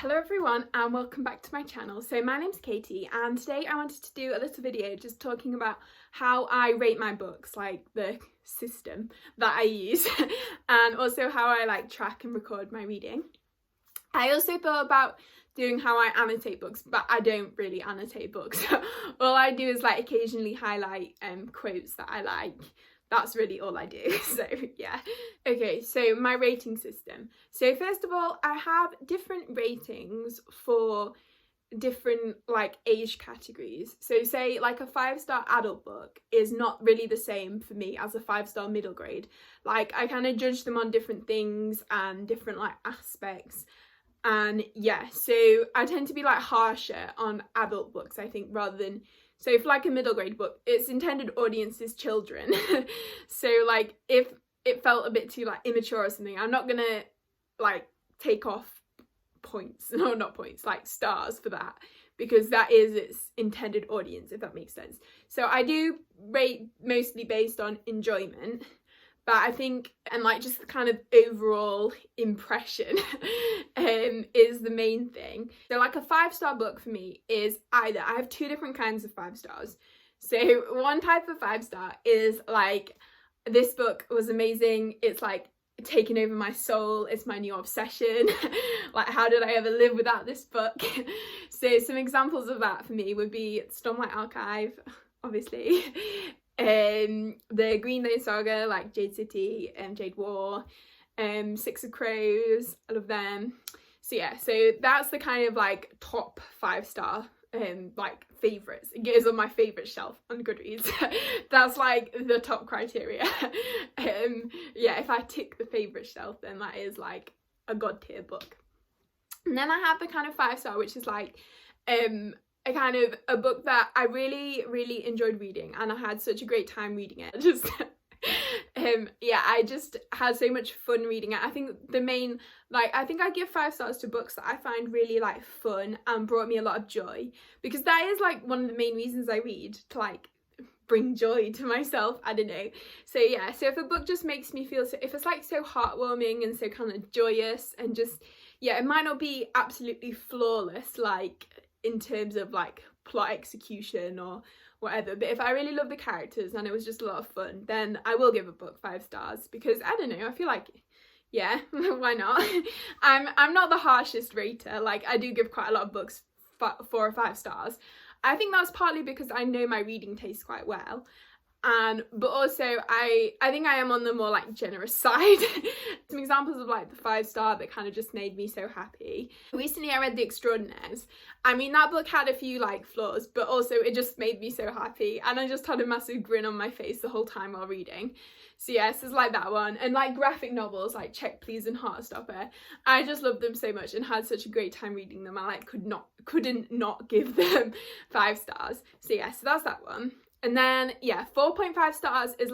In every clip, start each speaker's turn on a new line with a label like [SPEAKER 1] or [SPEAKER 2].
[SPEAKER 1] Hello everyone and welcome back to my channel. So my name's Katie and today I wanted to do a little video just talking about how I rate my books, like the system that I use and also how I track and record my reading. I also thought about doing how I annotate books, but I don't really annotate books. All I do is occasionally highlight quotes that I like. That's really all I do. So yeah. Okay, so my rating system. So first of all, I have different ratings for different age categories. So say a 5-star adult book is not really the same for me as a 5-star middle grade. I kind of judge them on different things and different aspects. And yeah, so I tend to be harsher on adult books, I think, rather than, so for a middle grade book, its intended audience is children. So if it felt a bit too immature or something, I'm not gonna take off points, no, not points, stars for that, because that is its intended audience, if that makes sense. So I do rate mostly based on enjoyment, but I think, and just the kind of overall impression is the main thing. So a 5-star book for me is either, I have two different kinds of 5 stars. So one type of 5-star is this book was amazing, it's taken over my soul, it's my new obsession. How did I ever live without this book? So some examples of that for me would be Stormlight Archive, obviously. The Greenlane Saga, Jade City and Jade War, Six of Crows, I love them. So yeah, so that's the kind of top 5-star favorites. It goes on my favorite shelf on Goodreads. That's the top criteria. Yeah, if I tick the favorite shelf, then that is a god tier book. And then I have the kind of 5-star, which is a kind of a book that I really enjoyed reading, and I had such a great time reading it. Just yeah, I just had so much fun reading it. I think the main, I think I give 5 stars to books that I find really fun and brought me a lot of joy, because that is one of the main reasons I read, to bring joy to myself, I don't know. So yeah, so if a book just makes me feel so, if it's so heartwarming and so kind of joyous, and just, yeah, it might not be absolutely flawless in terms of plot execution or whatever, but if I really love the characters and it was just a lot of fun, then I will give a book 5 stars, because I don't know, I feel yeah, why not? I'm not the harshest rater. I do give quite a lot of books 4 or 5 stars. I think that's partly because I know my reading taste quite well, but also I think I am on the more generous side. Some examples of the 5-star that kind of just made me so happy. Recently I read The Extraordinaires. I mean, that book had a few flaws, but also it just made me so happy, and I just had a massive grin on my face the whole time while reading. So yes, it's that one. And graphic novels Check Please and Heartstopper, I just loved them so much and had such a great time reading them. I couldn't not give them 5 stars. So yeah, so that's that one. And then yeah, 4.5 stars is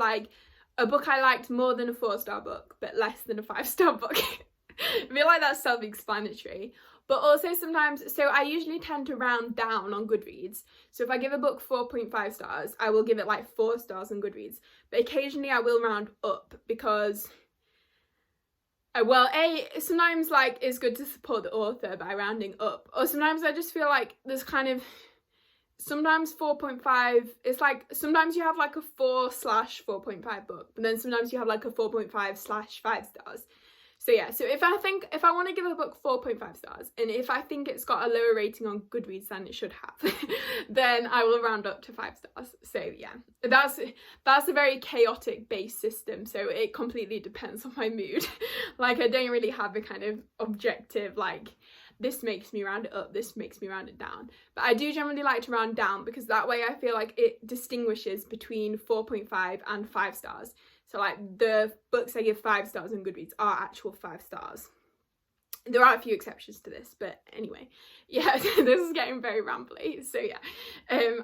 [SPEAKER 1] a book I liked more than a 4-star book, but less than a 5-star book. I feel that's self-explanatory. But also sometimes, so I usually tend to round down on Goodreads. So if I give a book 4.5 stars, I will give it 4 stars on Goodreads. But occasionally I will round up, because sometimes it's good to support the author by rounding up. Or sometimes I just feel there's kind of, sometimes 4.5, it's sometimes you have a 4/4.5 book, but then sometimes you have a 4.5/5 stars. So yeah, so if I want to give a book 4.5 stars, and if I think it's got a lower rating on Goodreads than it should have, then I will round up to 5 stars. So yeah, that's a very chaotic base system, so it completely depends on my mood. I don't really have a kind of objective, this makes me round it up, this makes me round it down. But I do generally like to round down, because that way I feel it distinguishes between 4.5 and 5 stars. So the books I give 5 stars on Goodreads are actual 5 stars. There are a few exceptions to this, but anyway, yeah, this is getting very rambly. So yeah,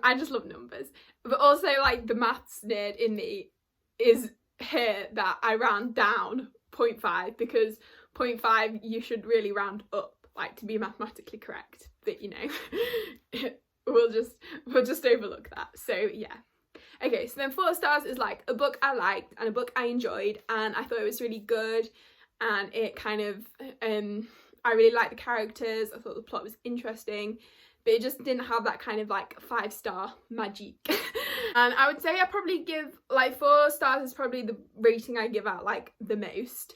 [SPEAKER 1] I just love numbers. But also the maths nerd in me is here that I round down 0.5, because 0.5 you should really round up, to be mathematically correct, but you know, we'll just overlook that. So yeah. Okay, so then 4 stars is a book I liked and a book I enjoyed and I thought it was really good, and it kind of I really liked the characters, I thought the plot was interesting, but it just didn't have that kind of like 5-star magic. And I would say I probably give like 4 stars is probably the rating I give out like the most.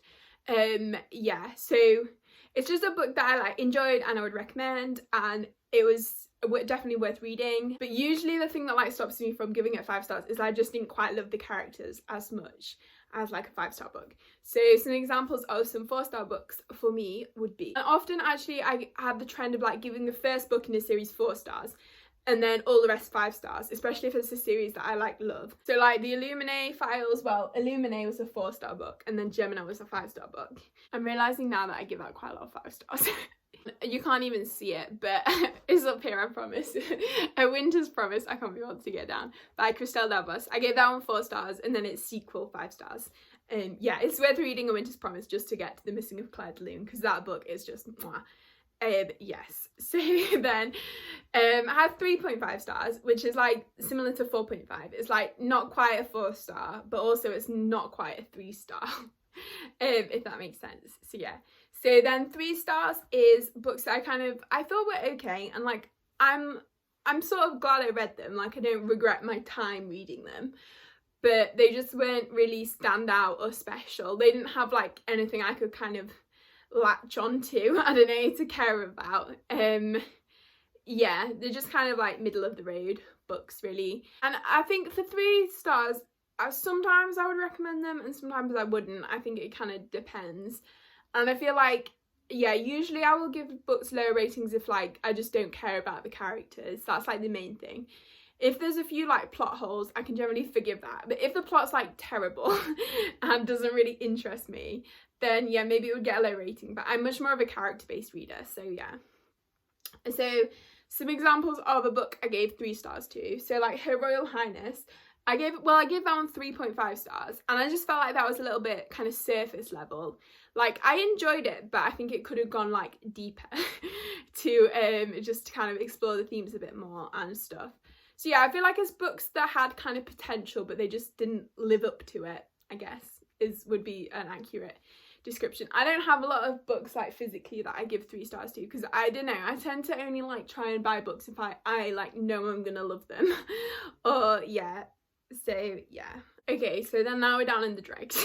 [SPEAKER 1] Yeah, so it's just a book that I like enjoyed and I would recommend, and it was definitely worth reading. But usually the thing that like stops me from giving it 5 stars is I just didn't quite love the characters as much as like a 5-star book. So some examples of some 4-star books for me would be, and often actually I have the trend of like giving the first book in a series 4 stars and then all the rest 5 stars, especially if it's a series that I like love. So like the Illuminae files, well, Illuminae was a 4-star book and then Gemini was a 5-star book. I'm realising now that I give out quite a lot of 5 stars. You can't even see it, but it's up here, I promise. A Winter's Promise, I can't be bothered to get down, by Christelle Davos. I gave that one 4 stars and then its sequel 5 stars. Yeah, it's worth reading A Winter's Promise just to get to The Missing of Claire de Lune, because that book is just mwah. Yes, so then I have 3.5 stars, which is like similar to 4.5. It's like not quite a 4-star, but also it's not quite a 3-star. If that makes sense. So yeah, so then 3 stars is books that I thought were okay, and like I'm sort of glad I read them. Like I don't regret my time reading them, but they just weren't really stand out or special. They didn't have like anything I could kind of latch onto, I don't know, to care about. Yeah, they're just kind of like middle of the road books really. And I think for 3 stars, sometimes I would recommend them and sometimes I wouldn't. I think it kind of depends. And I feel like, yeah, usually I will give books lower ratings if like I just don't care about the characters. That's like the main thing. If there's a few like plot holes, I can generally forgive that. But if the plot's like terrible and doesn't really interest me, then yeah, maybe it would get a low rating. But I'm much more of a character-based reader, so yeah. So some examples of a book I gave 3 stars to. So like Her Royal Highness, I gave that one 3.5 stars, and I just felt like that was a little bit kind of surface level. Like I enjoyed it, but I think it could have gone like deeper to just kind of explore the themes a bit more and stuff. So yeah, I feel like it's books that had kind of potential, but they just didn't live up to it, I guess, would be an accurate description. I don't have a lot of books like physically that I give 3 stars to, because I don't know, I tend to only like try and buy books if I like know I'm gonna love them. Or yeah, so yeah. Okay, so then now we're down in the dregs.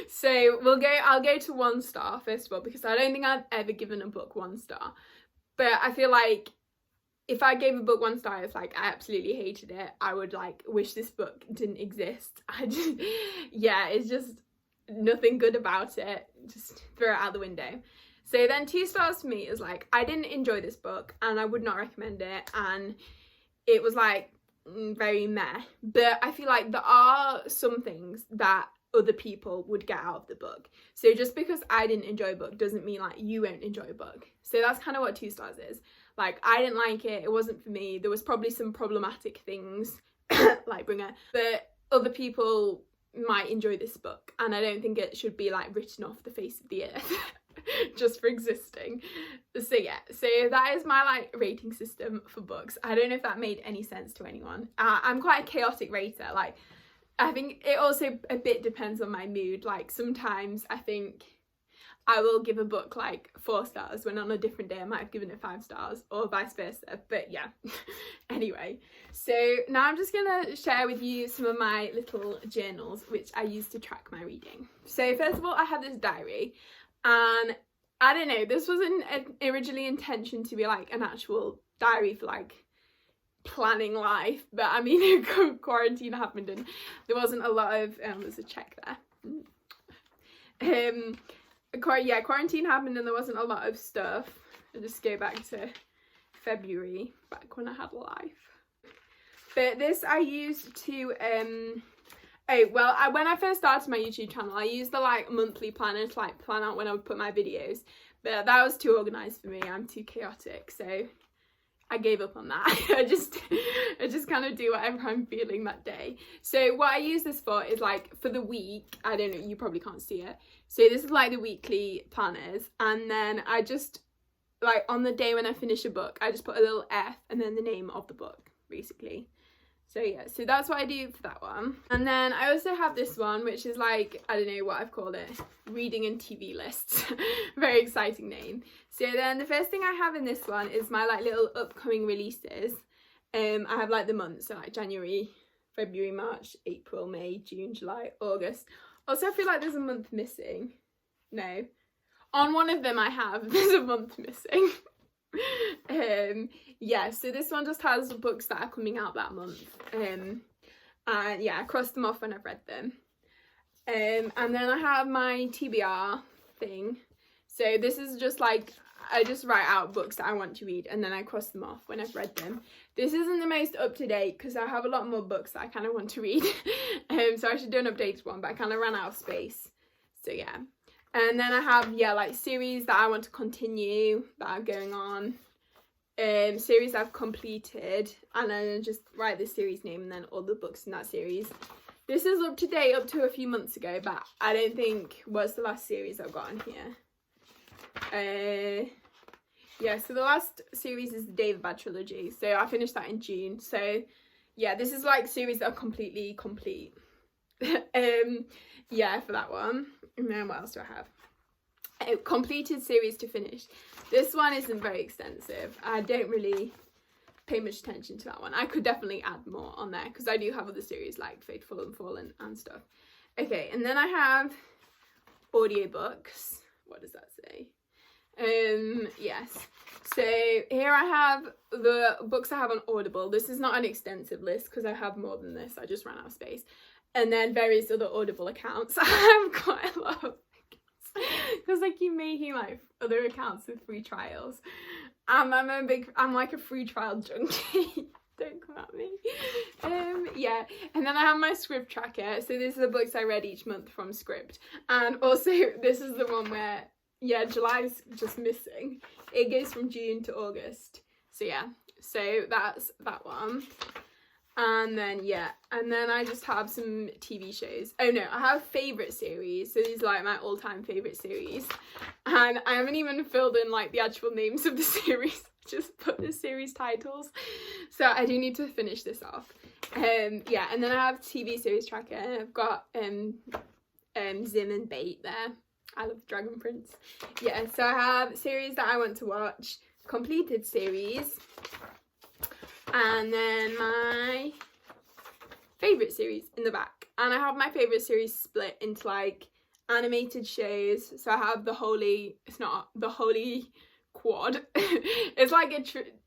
[SPEAKER 1] So I'll go to 1 star first of all, because I don't think I've ever given a book 1 star. But I feel like if I gave a book 1 star, it's like I absolutely hated it, I would like wish this book didn't exist. Yeah, it's just nothing good about it, just throw it out the window. So then 2 stars for me is like I didn't enjoy this book and I would not recommend it, and it was like very meh. But I feel like there are some things that other people would get out of the book. So just because I didn't enjoy a book doesn't mean like you won't enjoy a book. So that's kind of what 2 stars is. Like I didn't like it, it wasn't for me, there was probably some problematic things like Bringer, but other people might enjoy this book, and I don't think it should be like written off the face of the earth just for existing. So yeah, so that is my like rating system for books. I don't know if that made any sense to anyone. I'm quite a chaotic rater. Like I think it also a bit depends on my mood. Like sometimes I think I will give a book like 4 stars when on a different day I might have given it 5 stars, or vice versa. But yeah, anyway, so now I'm just gonna share with you some of my little journals which I use to track my reading. So first of all, I have this diary, and I don't know, this wasn't originally intention to be like an actual diary for like planning life, but I mean quarantine happened and there wasn't a lot of there's a check there. Yeah, quarantine happened and there wasn't a lot of stuff. I'll just go back to February, back when I had life. But this I used to when I first started my YouTube channel, I used the like monthly planner to like plan out when I would put my videos, but that was too organised for me. I'm too chaotic, so I gave up on that. I just kind of do whatever I'm feeling that day. So what I use this for is like for the week, I don't know, you probably can't see it. So this is like the weekly planners, and then I just like on the day when I finish a book, I just put a little F and then the name of the book basically. So yeah, so that's what I do for that one. And then I also have this one, which is like, I don't know what I've called it, reading and TV lists. Very exciting name. So then the first thing I have in this one is my like little upcoming releases. I have like the months, so like January, February, March, April, May, June, July, August. Also, I feel like there's a month missing. No. On one of them there's a month missing. Yeah, so this one just has books that are coming out that month. And yeah, I crossed them off when I've read them. And then I have my TBR thing. So this is just like, I just write out books that I want to read and then I cross them off when I've read them. This isn't the most up to date because I have a lot more books that I kind of want to read. So I should do an updated one, but I kind of ran out of space. So yeah. And then I have, yeah, like series that I want to continue that are going on. Series I've completed, and then just write the series name and then all the books in that series. This is up to date up to a few months ago, but I don't think was the last series I've got on here. Yeah, so the last series is the David trilogy, so I finished that in June. So yeah, this is like series that are completely complete. Yeah, for that one. And then what else do I have? A completed series to finish. This one isn't very extensive. I don't really pay much attention to that one. I could definitely add more on there because I do have other series like Faithful and Fallen and stuff. Okay, and then I have audiobooks. What does that say? Yes. So here I have the books I have on Audible. This is not an extensive list because I have more than this. I just ran out of space. And then various other Audible accounts. I have quite a lot of because I keep making like other accounts with free trials. I'm like a free trial junkie. Don't come at me. Yeah, and then I have my script tracker. So these are the books I read each month from Script. And also this is the one where, yeah, July's just missing. It goes from June to August. So yeah, so that's that one. And then, yeah, and then I just have some TV shows. Oh no, I have favourite series. So these are like my all-time favourite series. And I haven't even filled in like the actual names of the series. Just put the series titles. So I do need to finish this off. Yeah, and then I have TV series tracker. I've got Zim and Bait there. I love Dragon Prince. Yeah, so I have series that I want to watch. Completed series. And then my favourite series in the back. And I have my favourite series split into like animated shows. So I have the Holy, it's not the Holy Quad. It's like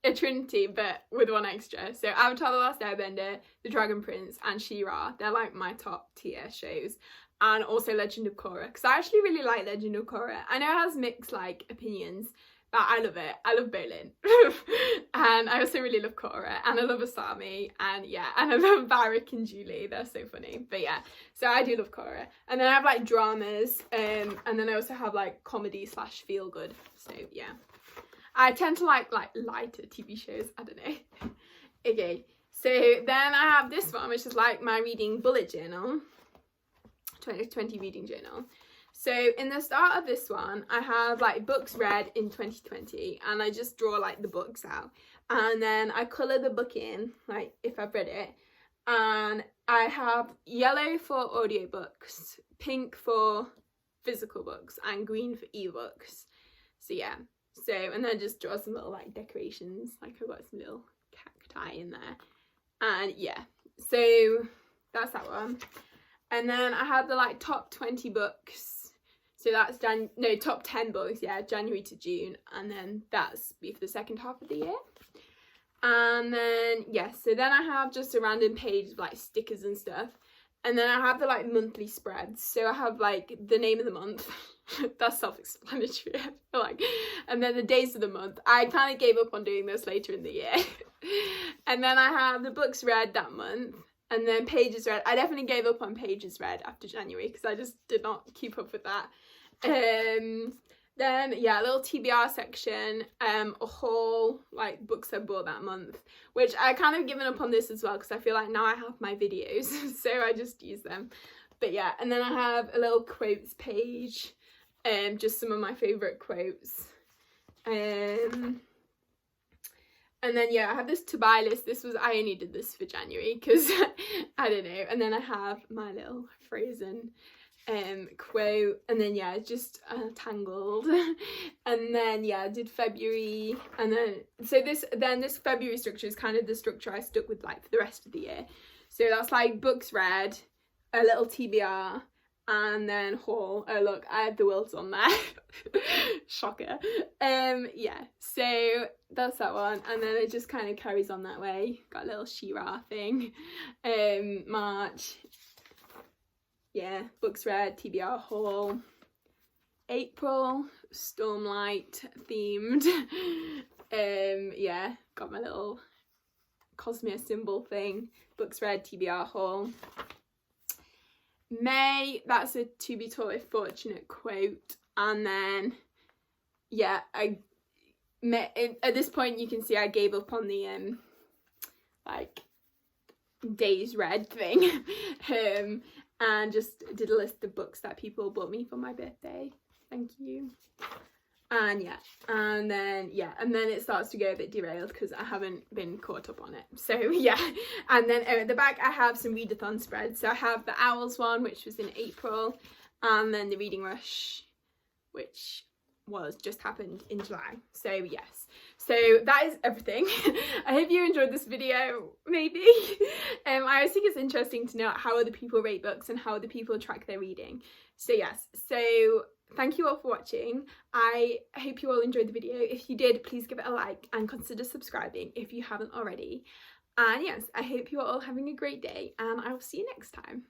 [SPEAKER 1] a trinity but with one extra. So Avatar: The Last Airbender, The Dragon Prince and She-Ra. They're like my top tier shows. And also Legend of Korra, because I actually really like Legend of Korra. I know it has mixed like opinions, but I love it. I love Bolin. And I also really love Korra. And I love Asami. And yeah, and I love Varric and Julie. They're so funny. But yeah, so I do love Korra. And then I have like dramas. And then I also have like comedy / feel good. So yeah. I tend to like lighter TV shows. I don't know. Okay. So then I have this one, which is like my reading bullet journal. 2020 reading journal. So in the start of this one, I have like books read in 2020 and I just draw like the books out and then I colour the book in, like if I've read it, and I have yellow for audiobooks, pink for physical books and green for ebooks. So yeah, so and then just draw some little like decorations, like I've got some little cacti in there, and yeah, so that's that one. And then I have the like top 20 books. So that's top 10 books, yeah, January to June. And then that's be for the second half of the year. And then, yeah, so then I have just a random page of like stickers and stuff. And then I have the like monthly spreads. So I have like the name of the month. That's self-explanatory, I feel like. And then the days of the month. I kind of gave up on doing this later in the year. And then I have the books read that month. And then pages read. I definitely gave up on pages read after January because I just did not keep up with that. Then yeah, a little TBR section, a haul, like books I bought that month, which I kind of given up on this as well because I feel like now I have my videos, so I just use them. But yeah, and then I have a little quotes page, just some of my favourite quotes. And then yeah, I have this to buy list. I only did this for January because I don't know. And then I have my little Frozen quote, and then yeah, just Tangled. And then yeah, I did February, and then this February structure is kind of the structure I stuck with like for the rest of the year. So that's like books read, a little TBR, and then haul. Oh look, I have the Wilts on there. Shocker. Yeah, so that's that one, and then it just kind of carries on that way. Got a little She-Ra thing. March, yeah, books read, TBR, haul. April, Stormlight themed. Yeah, got my little Cosmere symbol thing, books read, TBR, haul. May, that's a to be taught if fortunate quote. And then yeah, at this point you can see I gave up on the like days read thing. And just did a list of books that people bought me for my birthday. Thank you. And yeah, and then it starts to go a bit derailed because I haven't been caught up on it. So yeah, and then at the back I have some readathon spreads. So I have the Owls one, which was in April, and then the Reading Rush, which was just happened in July. So yes, so that is everything. I hope you enjoyed this video, maybe. I always think it's interesting to know how other people rate books and how other people track their reading. So yes, so thank you all for watching. I hope you all enjoyed the video. If you did, please give it a like and consider subscribing if you haven't already. And yes, I hope you are all having a great day, and I will see you next time.